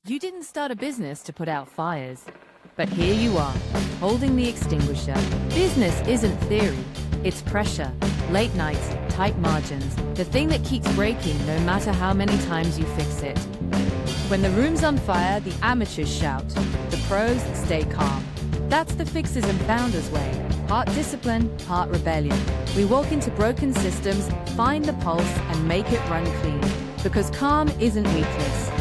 You didn't start a business to put out fires, but here you are, holding the extinguisher. Business isn't theory, it's pressure, late nights, tight margins, the thing that keeps breaking no matter how many times you fix it. When the room's on fire, the amateurs shout, the pros stay calm. That's the Fixers and Founders way. Heart discipline, heart rebellion. We walk into broken systems, find the pulse, and make it run clean. Because calm isn't weakness.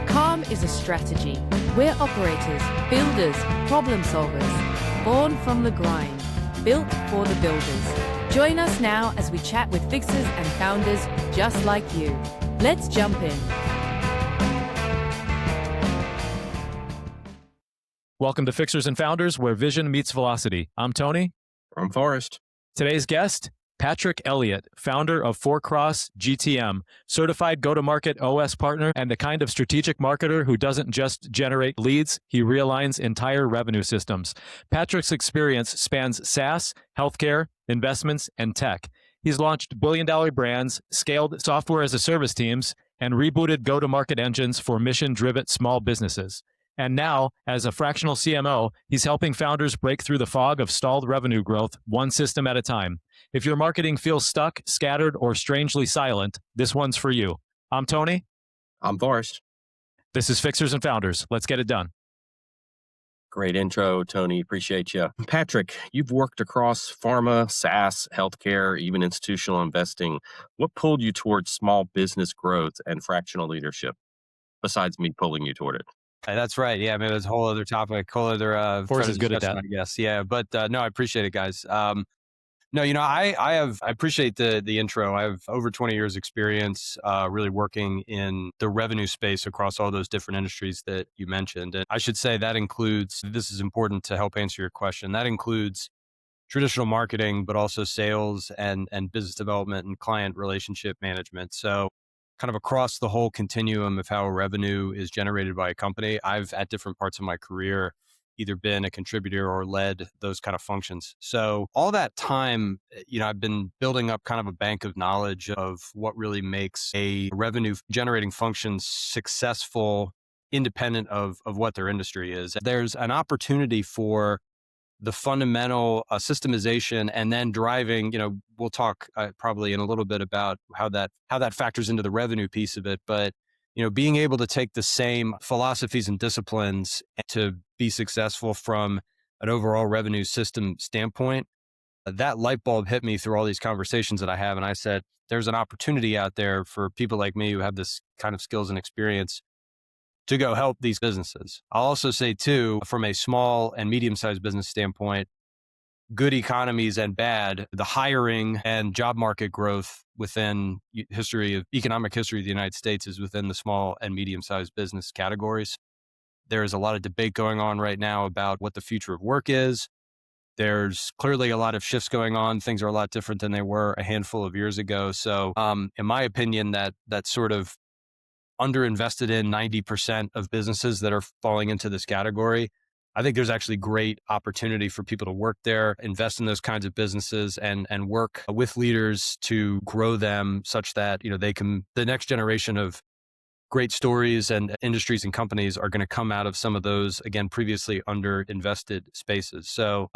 Calm is a strategy. We're operators, builders, problem solvers, born from the grind, built for the builders. Join us now as we chat with fixers and founders just like you. Let's jump in. Welcome to Fixers and Founders, where vision meets velocity. I'm Tony. I'm Forrest. Today's guest, Patrick Elliott, founder of Four Cross GTM, certified go-to-market OS partner, and the kind of strategic marketer who doesn't just generate leads, he realigns entire revenue systems. Patrick's experience spans SaaS, healthcare, investments, and tech. He's launched billion-dollar brands, scaled software as a service teams, and rebooted go-to-market engines for mission-driven small businesses. And now, as a fractional CMO, he's helping founders break through the fog of stalled revenue growth, one system at a time. If your marketing feels stuck, scattered, or strangely silent, this one's for you. I'm Tony. I'm Forrest. This is Fixers and Founders. Let's get it done. Great intro, Tony. Appreciate you. Patrick, you've worked across pharma, SaaS, healthcare, even institutional investing. What pulled you towards small business growth and fractional leadership, besides me pulling you toward it? That's right. Yeah, maybe that's a whole other topic, whole other Forrest is good at that, I guess. Yeah, but no, I appreciate it, guys. No, I appreciate the intro. I have over 20 years experience really working in the revenue space across all those different industries that you mentioned. And I should say that includes, this is important to help answer your question, that includes traditional marketing, but also sales and business development and client relationship management. So kind of across the whole continuum of how revenue is generated by a company. I've, at different parts of my career, either been a contributor or led those kind of functions. So all that time, I've been building up kind of a bank of knowledge of what really makes a revenue generating function successful, independent of what their industry is. There's an opportunity for the fundamental systemization and then driving, we'll talk probably in a little bit about how that factors into the revenue piece of it. But, being able to take the same philosophies and disciplines to be successful from an overall revenue system standpoint, that light bulb hit me through all these conversations that I have. And I said, there's an opportunity out there for people like me who have this kind of skills and experience to go help these businesses. I'll also say too, from a small and medium-sized business standpoint, good economies and bad, the hiring and job market growth within economic history of the United States is within the small and medium-sized business categories. There is a lot of debate going on right now about what the future of work is. There's clearly a lot of shifts going on. Things are a lot different than they were a handful of years ago. So in my opinion, that sort of underinvested in 90% of businesses that are falling into this category, I think there's actually great opportunity for people to work there, invest in those kinds of businesses and work with leaders to grow them such that, the next generation of great stories and industries and companies are going to come out of some of those, again, previously underinvested spaces. So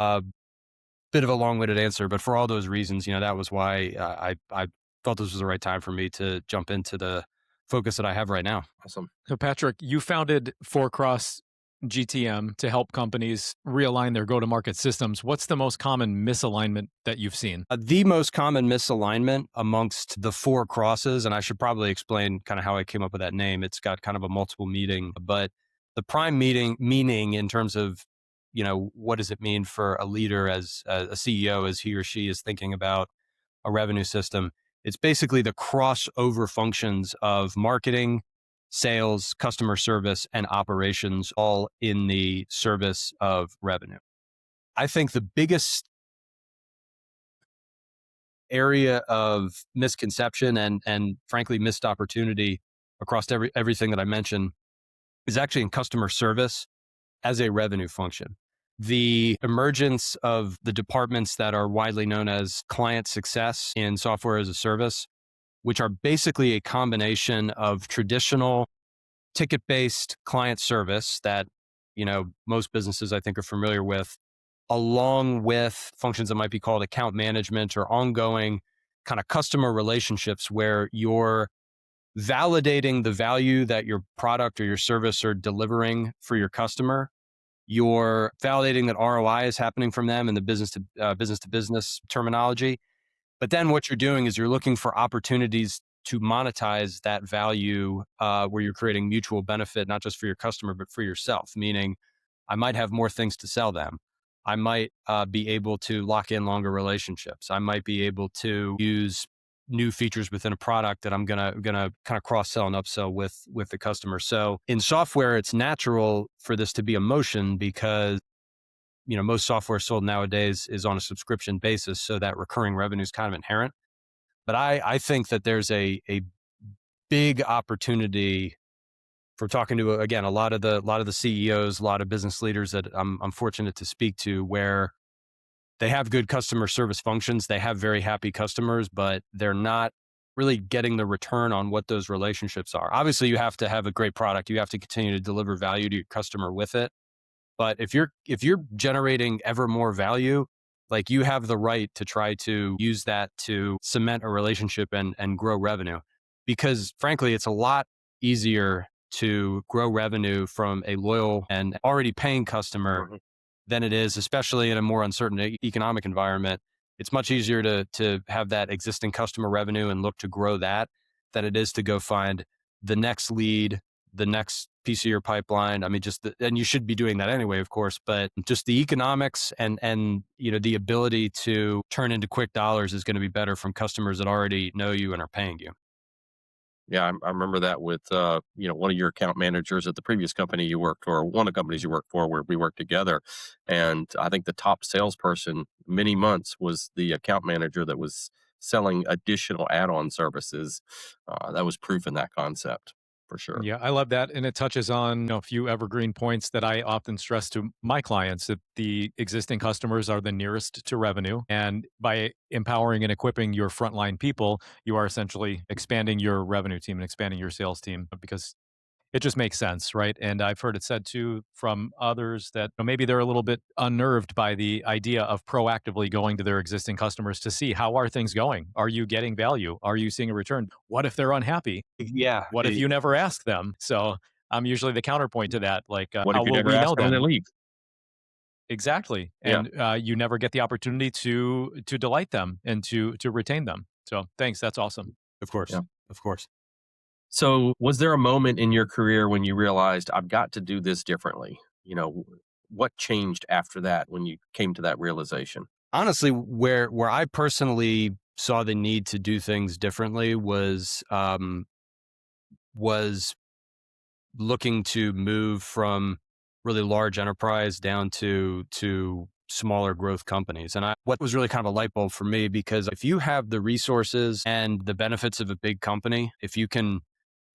bit of a long-winded answer, but for all those reasons, that was why I felt this was the right time for me to jump into the focus that I have right now. Awesome. So Patrick, you founded Four Cross GTM to help companies realign their go-to-market systems. What's the most common misalignment that you've seen? The most common misalignment amongst the four crosses, and I should probably explain kind of how I came up with that name. It's got kind of a multiple meaning, but the prime meaning in terms of, what does it mean for a leader as a CEO, as he or she is thinking about a revenue system? It's basically the crossover functions of marketing, sales, customer service, and operations, all in the service of revenue. I think the biggest area of misconception and frankly missed opportunity across everything that I mentioned is actually in customer service as a revenue function. The emergence of the departments that are widely known as client success in software as a service, which are basically a combination of traditional ticket-based client service that, most businesses I think are familiar with, along with functions that might be called account management or ongoing kind of customer relationships where you're validating the value that your product or your service are delivering for your customer. You're validating that ROI is happening from them in the business to business terminology. But then what you're doing is you're looking for opportunities to monetize that value where you're creating mutual benefit, not just for your customer, but for yourself. Meaning, I might have more things to sell them. I might be able to lock in longer relationships. I might be able to use new features within a product that I'm gonna kind of cross sell and upsell with the customer. So in software, it's natural for this to be a motion because most software sold nowadays is on a subscription basis, so that recurring revenue is kind of inherent. But I think that there's a big opportunity for talking to, again, a lot of the CEOs, a lot of business leaders that I'm fortunate to speak to, where they have good customer service functions, they have very happy customers, but they're not really getting the return on what those relationships are. Obviously, you have to have a great product, you have to continue to deliver value to your customer with it. But if you're generating ever more value, like, you have the right to try to use that to cement a relationship and grow revenue. Because frankly, it's a lot easier to grow revenue from a loyal and already paying customer than it is, especially in a more uncertain economic environment. It's much easier to have that existing customer revenue and look to grow that than it is to go find the next lead, the next piece of your pipeline. I mean, and you should be doing that anyway, of course, but just the economics and the ability to turn into quick dollars is going to be better from customers that already know you and are paying you. Yeah, I remember that with one of your account managers at the previous company you worked for, one of the companies you worked for, where we worked together. And I think the top salesperson many months was the account manager that was selling additional add-on services. That was proof in that concept for sure. Yeah, I love that. And it touches on a few evergreen points that I often stress to my clients, that the existing customers are the nearest to revenue. And by empowering and equipping your frontline people, you are essentially expanding your revenue team and expanding your sales team, because it just makes sense, right? And I've heard it said too from others that maybe they're a little bit unnerved by the idea of proactively going to their existing customers to see, how are things going? Are you getting value? Are you seeing a return? What if they're unhappy? Yeah. What if you never ask them? So I'm usually the counterpoint to that. Like, What how if you will never we ask know them when they then? leave? Exactly. Yeah. And you never get the opportunity to delight them and to retain them. So thanks. That's awesome. Of course. Yeah. Of course. So, was there a moment in your career when you realized, I've got to do this differently? What changed after that when you came to that realization? Honestly, where I personally saw the need to do things differently was looking to move from really large enterprise down to smaller growth companies. And what was really kind of a light bulb for me, because if you have the resources and the benefits of a big company, if you can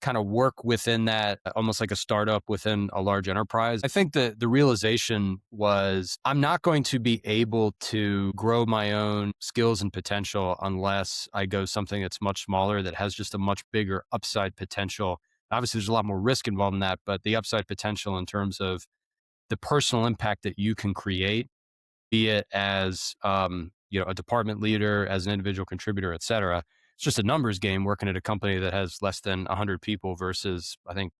kind of work within that, almost like a startup within a large enterprise, I think that the realization was, I'm not going to be able to grow my own skills and potential unless I go something that's much smaller, that has just a much bigger upside potential. Obviously, there's a lot more risk involved in that, but the upside potential in terms of the personal impact that you can create, be it as a department leader, as an individual contributor, et cetera. It's just a numbers game working at a company that has less than 100 people versus, I think,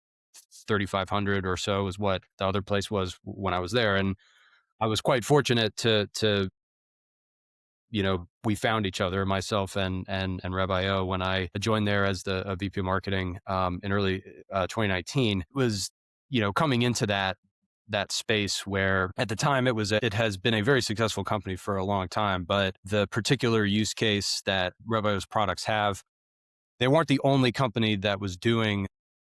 3,500 or so is what the other place was when I was there. And I was quite fortunate to we found each other, myself and Rabbi O, when I joined there as the VP of marketing in early 2019. It was, coming into that space where at the time it has been a very successful company for a long time, but the particular use case that Revo's products have, they weren't the only company that was doing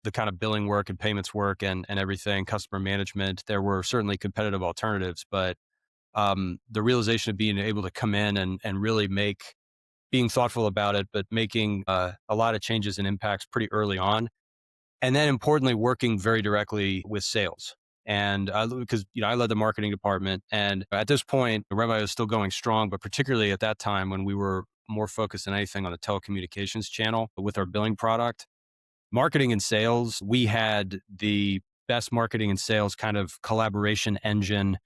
the kind of billing work and payments work and everything, customer management. There were certainly competitive alternatives, but the realization of being able to come in and really being thoughtful about it, but making a lot of changes and impacts pretty early on. And then importantly, working very directly with sales. And because I led the marketing department, and at this point, Revi was still going strong, but particularly at that time when we were more focused than anything on the telecommunications channel with our billing product, marketing and sales, we had the best marketing and sales kind of collaboration engine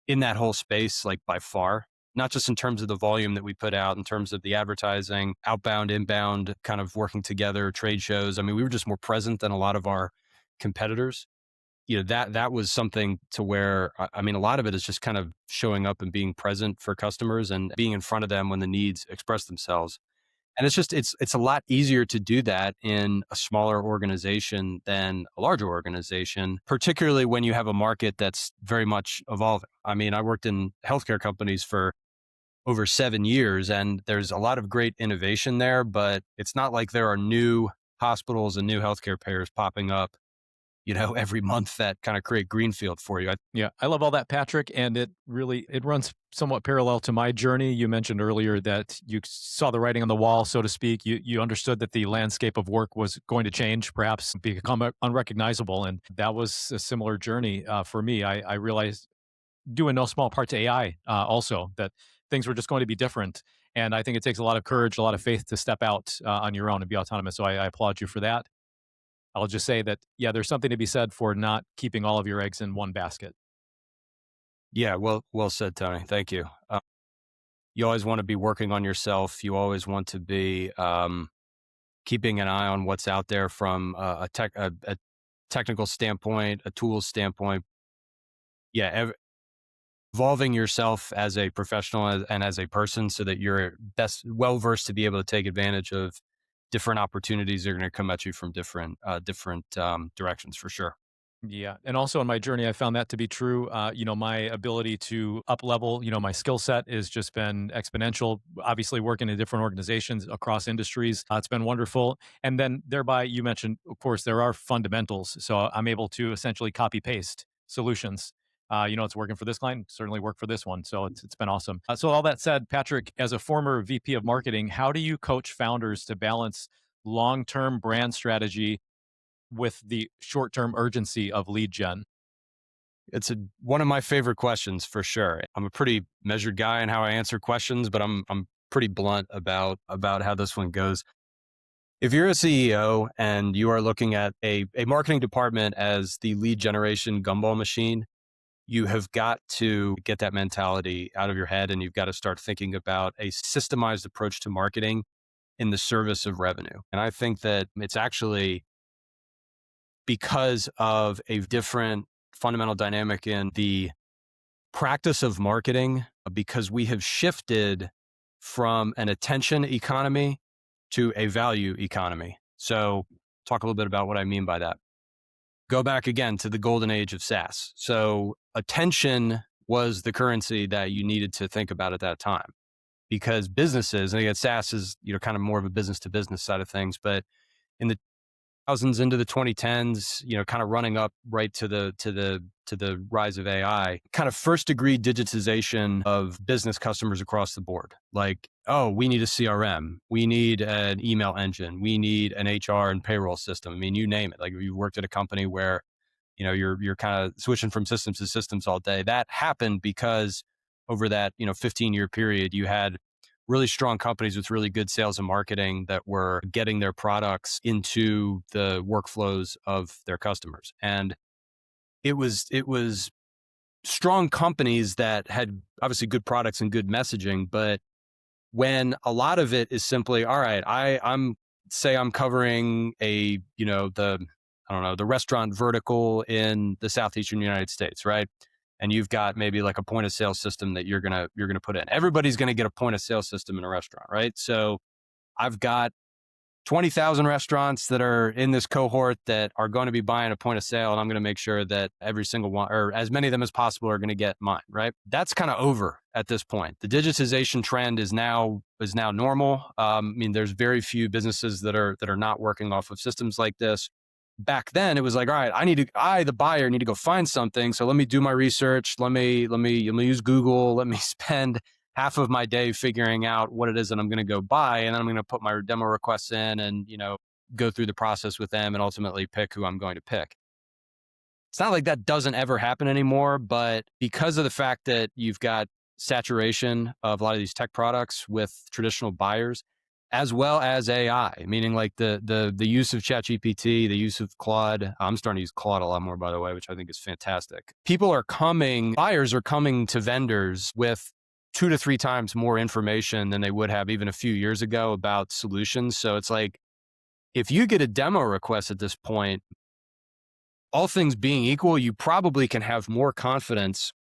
in that whole space, like by far, not just in terms of the volume that we put out, in terms of the advertising, outbound, inbound, kind of working together, trade shows. I mean, we were just more present than a lot of our competitors. That was something to where, I mean, a lot of it is just kind of showing up and being present for customers and being in front of them when the needs express themselves. And it's a lot easier to do that in a smaller organization than a larger organization, particularly when you have a market that's very much evolving. I mean, I worked in healthcare companies for over 7 years, and there's a lot of great innovation there, but it's not like there are new hospitals and new healthcare payers popping up, every month that kind of create greenfield for you. Yeah, I love all that, Patrick, and it runs somewhat parallel to my journey. You mentioned earlier that you saw the writing on the wall, so to speak. You understood that the landscape of work was going to change, perhaps become unrecognizable, and that was a similar journey for me. I realized, due in no small part to AI, also, that things were just going to be different. And I think it takes a lot of courage, a lot of faith to step out on your own and be autonomous. So I applaud you for that. I'll just say that, yeah, there's something to be said for not keeping all of your eggs in one basket. Yeah, well said, Tony. Thank you. You always want to be working on yourself. You always want to be keeping an eye on what's out there from a technical standpoint, a tools standpoint. Yeah, evolving yourself as a professional and as a person so that you're best well versed to be able to take advantage of different opportunities that are going to come at you from different directions, for sure. Yeah. And also in my journey, I found that to be true. My ability to up level, my skill set has just been exponential. Obviously, working in different organizations across industries, it's been wonderful. And then thereby, you mentioned, of course, there are fundamentals. So I'm able to essentially copy paste solutions. It's working for this client, certainly work for this one. So it's been awesome. So all that said, Patrick, as a former VP of marketing, how do you coach founders to balance long-term brand strategy with the short-term urgency of lead gen? It's one of my favorite questions, for sure. I'm a pretty measured guy in how I answer questions, but I'm pretty blunt about how this one goes. If you're a CEO and you are looking at a marketing department as the lead generation gumball machine, you have got to get that mentality out of your head, and you've got to start thinking about a systemized approach to marketing in the service of revenue. And I think that it's actually because of a different fundamental dynamic in the practice of marketing, because we have shifted from an attention economy to a value economy. So talk a little bit about what I mean by that. Go back again to the golden age of SaaS. So attention was the currency that you needed to think about at that time, because businesses, and again, SaaS is, kind of more of a business to business side of things, but in the thousands into the 2010s, kind of running up right to the rise of AI, kind of first degree digitization of business customers across the board. Like, oh, we need a CRM, we need an email engine, we need an HR and payroll system. I mean, you name it. Like, if you worked at a company where, you're kind of switching from systems to systems all day, that happened because over that, 15-year period, you had really strong companies with really good sales and marketing that were getting their products into the workflows of their customers. And it was strong companies that had obviously good products and good messaging, but when a lot of it is simply, all right, I'm covering the restaurant vertical in the Southeastern United States, right? And you've got maybe like a point of sale system that you're gonna put in. Everybody's gonna get a point of sale system in a restaurant, right? So I've got 20,000 restaurants that are in this cohort that are going to be buying a point of sale, and I'm going to make sure that every single one, or as many of them as possible, are going to get mine, right? That's kind of over at this point. The digitization trend is now normal. I mean, there's very few businesses that are not working off of systems like this. Back then, it was like, all right, I, the buyer, need to go find something. So let me do my research. Let me use Google. Let me spend half of my day figuring out what it is that I'm going to go buy. And then I'm going to put my demo requests in and, go through the process with them and ultimately pick who I'm going to pick. It's not like that doesn't ever happen anymore, but because of the fact that you've got saturation of a lot of these tech products with traditional buyers, as well as AI, meaning like the use of ChatGPT, the use of Claude. I'm starting to use Claude a lot more, by the way, which I think is fantastic. Buyers are coming to vendors with 2 to 3 times more information than they would have even a few years ago about solutions. So it's like, if you get a demo request at this point, all things being equal, you probably can have more confidence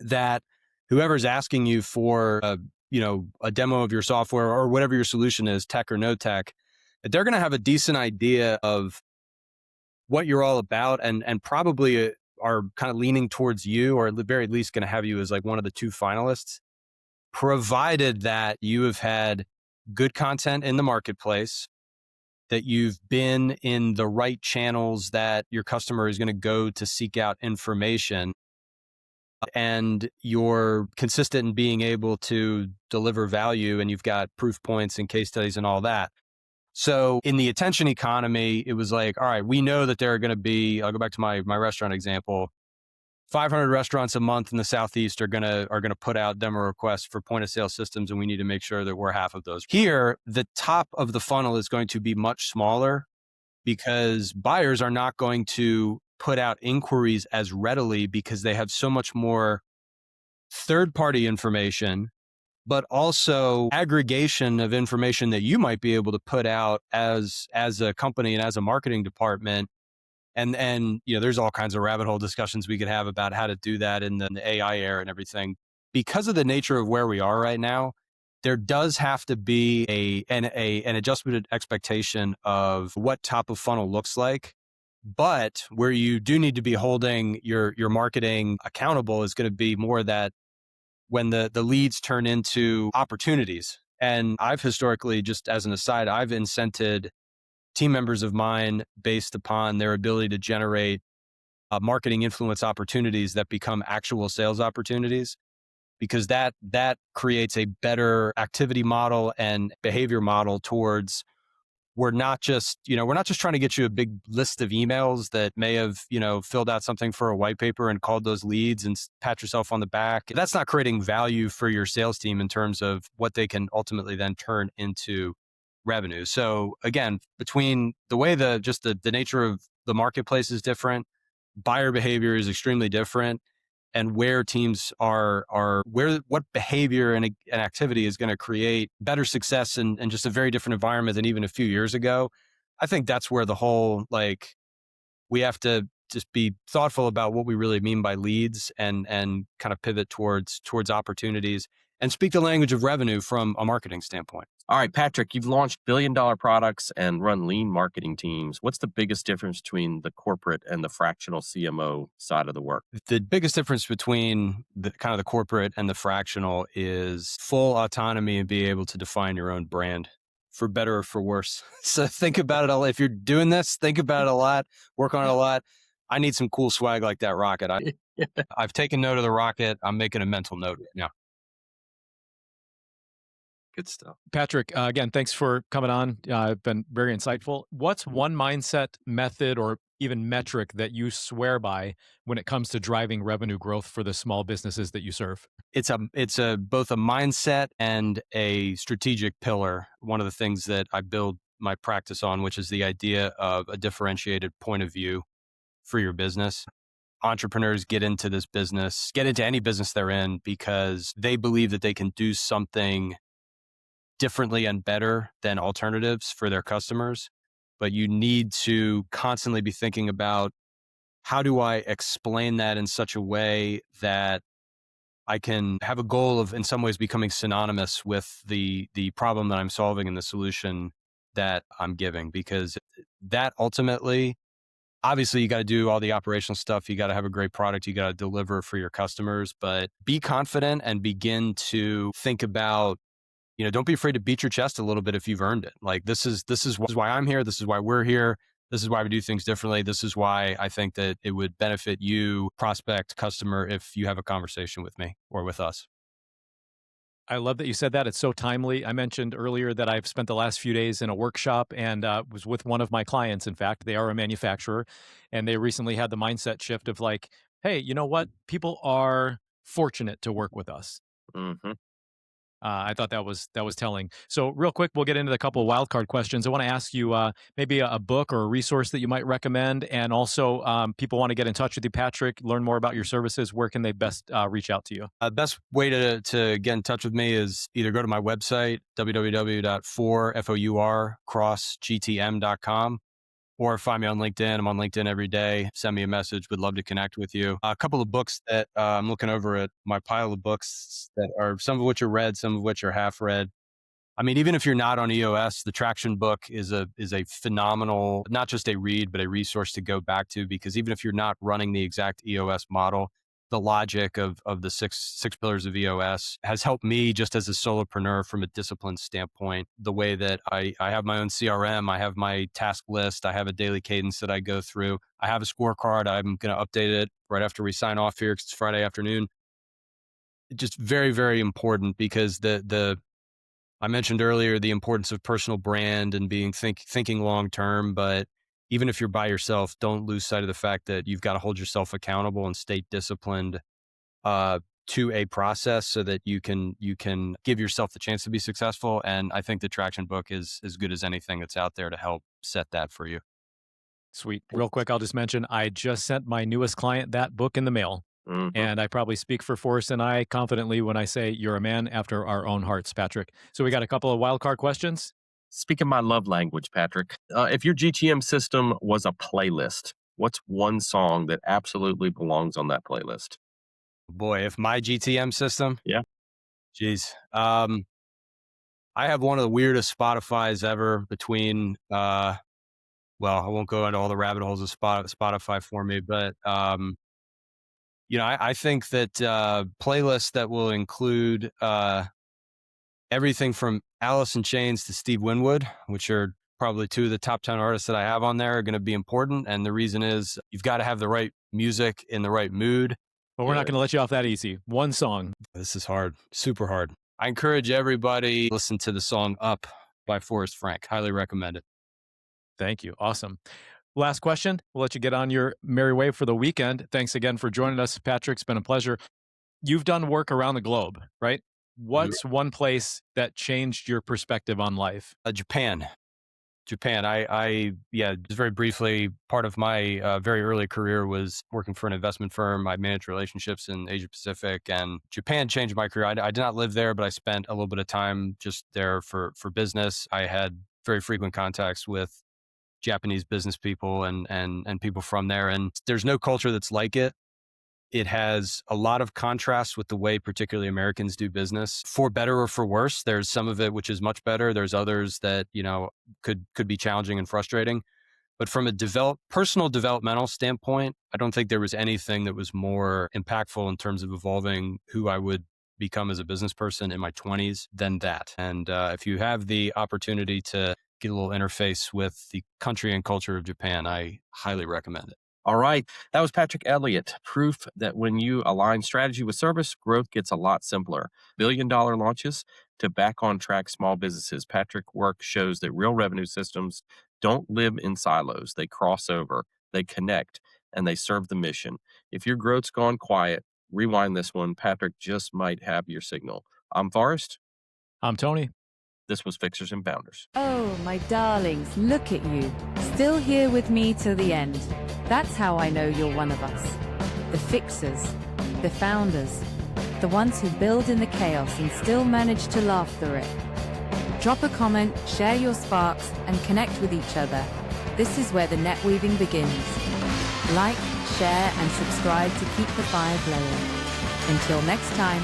that whoever's asking you for a demo of your software or whatever your solution is, tech or no tech, that they're going to have a decent idea of what you're all about, and probably are kind of leaning towards you, or at the very least going to have you as like one of the 2 finalists, provided that you have had good content in the marketplace, that you've been in the right channels that your customer is going to go to seek out information, and you're consistent in being able to deliver value, and you've got proof points and case studies and all that. So in the attention economy, it was like, all right, we know that there are going to be, I'll go back to my restaurant example, 500 restaurants a month in the Southeast are going to put out demo requests for point of sale systems, and we need to make sure that we're half of those. Here, the top of the funnel is going to be much smaller, because buyers are not going to put out inquiries as readily, because they have so much more third-party information, but also aggregation of information that you might be able to put out as a company and as a marketing department. And there's all kinds of rabbit hole discussions we could have about how to do that in the AI era and everything. Because of the nature of where we are right now, there does have to be an adjusted expectation of what top of funnel looks like. But where you do need to be holding your marketing accountable is going to be more that when the leads turn into opportunities. And I've historically, just as an aside, I've incented team members of mine based upon their ability to generate marketing influence opportunities that become actual sales opportunities, because that creates a better activity model and behavior model towards, we're not just trying to get you a big list of emails that may have, filled out something for a white paper and called those leads and pat yourself on the back. That's not creating value for your sales team in terms of what they can ultimately then turn into revenue. So again, between the way the nature of the marketplace is different, buyer behavior is extremely different, and where teams are what behavior and activity is going to create better success and just a very different environment than even a few years ago. I think that's where the whole, like, we have to just be thoughtful about what we really mean by leads, and kind of pivot towards opportunities and speak the language of revenue from a marketing standpoint. All right, Patrick, you've launched billion-dollar products and run lean marketing teams. What's the biggest difference between the corporate and the fractional CMO side of the work? The biggest difference between the kind of the corporate and the fractional is full autonomy and be able to define your own brand, for better or for worse. So think about it. If you're doing this, think about it a lot, work on it a lot. I need some cool swag like that rocket. I've taken note of the rocket. I'm making a mental note now. Good stuff. Patrick, again, thanks for coming on. Been very insightful. What's one mindset, method, or even metric that you swear by when it comes to driving revenue growth for the small businesses that you serve? It's both a mindset and a strategic pillar. One of the things that I build my practice on, which is the idea of a differentiated point of view for your business. Entrepreneurs get into any business they're in, because they believe that they can do something differently and better than alternatives for their customers. But you need to constantly be thinking about, how do I explain that in such a way that I can have a goal of, in some ways, becoming synonymous with the problem that I'm solving and the solution that I'm giving. Because that ultimately, obviously, you got to do all the operational stuff. You got to have a great product. You got to deliver for your customers, but be confident and begin to think about, don't be afraid to beat your chest a little bit if you've earned it. Like, this is why I'm here. This is why we're here. This is why we do things differently. This is why I think that it would benefit you, prospect, customer, if you have a conversation with me or with us. I love that you said that. It's so timely. I mentioned earlier that I've spent the last few days in a workshop and was with one of my clients. In fact, they are a manufacturer, and they recently had the mindset shift of like, hey, you know what? People are fortunate to work with us. Mm-hmm. I thought that was telling. So real quick, we'll get into the couple of wildcard questions. I want to ask you maybe a book or a resource that you might recommend, and also people want to get in touch with you, Patrick, learn more about your services. Where can they best reach out to you? Best way to get in touch with me is either go to my website, www.4crossgtm.com, or find me on LinkedIn. I'm on LinkedIn every day. Send me a message. Would love to connect with you. A couple of books that I'm looking over at my pile of books that are some of which are read, some of which are half read. I mean, even if you're not on EOS, the Traction book is a phenomenal, not just a read, but a resource to go back to, because even if you're not running the exact EOS model, the logic of the six pillars of EOS has helped me just as a solopreneur from a discipline standpoint. The way that I have my own CRM, I have my task list, I have a daily cadence that I go through. I have a scorecard. I'm going to update it right after we sign off here because it's Friday afternoon. Just very, very important, because I mentioned earlier the importance of personal brand and being thinking long term, but even if you're by yourself, don't lose sight of the fact that you've got to hold yourself accountable and stay disciplined to a process so that you can give yourself the chance to be successful. And I think the Traction book is as good as anything that's out there to help set that for you. Sweet. Real quick, I'll just mention I just sent my newest client that book in the mail. Mhm. And I probably speak for Forrest and I confidently when I say you're a man after our own hearts, Patrick. So we got a couple of wildcard questions. Speaking my love language, Patrick, if your GTM system was a playlist, what's one song that absolutely belongs on that playlist? Boy, if my GTM system, Yeah. geez, I have one of the weirdest Spotify's ever between. Well, I won't go into all the rabbit holes of Spotify for me, but I think that playlists that will include everything from Alice in Chains to Steve Winwood, which are probably two of the top 10 artists that I have on there, are going to be important. And the reason is you've got to have the right music in the right mood. But we're not going to let you off that easy. One song. This is hard, super hard. I encourage everybody to listen to the song Up by Forrest Frank. Highly recommend it. Thank you. Awesome. Last question. We'll let you get on your merry way for the weekend. Thanks again for joining us, Patrick. It's been a pleasure. You've done work around the globe, right? What's one place that changed your perspective on life? Japan. I just very briefly, part of my very early career was working for an investment firm. I managed relationships in Asia Pacific, and Japan changed my career. I did not live there, but I spent a little bit of time just there for business. I had very frequent contacts with Japanese business people and people from there. And there's no culture that's like it. It has a lot of contrast with the way particularly Americans do business, for better or for worse. There's some of it which is much better. There's others that, could be challenging and frustrating. But from a personal developmental standpoint, I don't think there was anything that was more impactful in terms of evolving who I would become as a business person in my 20s than that. And if you have the opportunity to get a little interface with the country and culture of Japan, I highly recommend it. All right. That was Patrick Elliott. Proof that when you align strategy with service, growth gets a lot simpler. Billion-dollar launches to back on track small businesses. Patrick's work shows that real revenue systems don't live in silos. They cross over, they connect, and they serve the mission. If your growth's gone quiet, rewind this one. Patrick just might have your signal. I'm Forrest. I'm Tony. This was Fixers and Founders. Oh, my darlings, look at you. Still here with me till the end. That's how I know you're one of us. The fixers, the founders, the ones who build in the chaos and still manage to laugh through it. Drop a comment, share your sparks, and connect with each other. This is where the net weaving begins. Like, share, and subscribe to keep the fire blowing. Until next time.